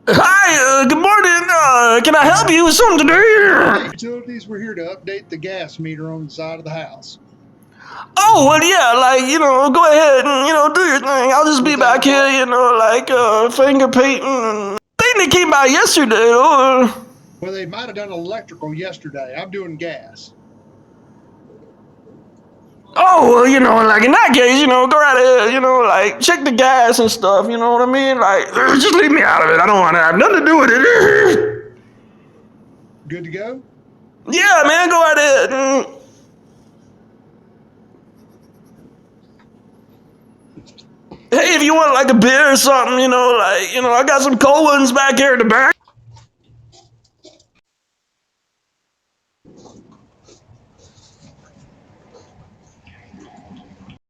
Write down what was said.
Hi, good morning. Can I help you with something today? Utilities, we're here to update the gas meter on the side of the house. Oh, well, yeah, go ahead and, do your thing. I'll just be back here, finger painting. I think they came by yesterday, Well, they might have done electrical yesterday. I'm doing gas. Oh, well, in that case, go right ahead, check the gas and stuff, you know what I mean? Just leave me out of it. I don't want to have nothing to do with it. Good to go? Yeah, man, go right ahead. Hey, if you want like a beer or something, I got some cold ones back here in the back.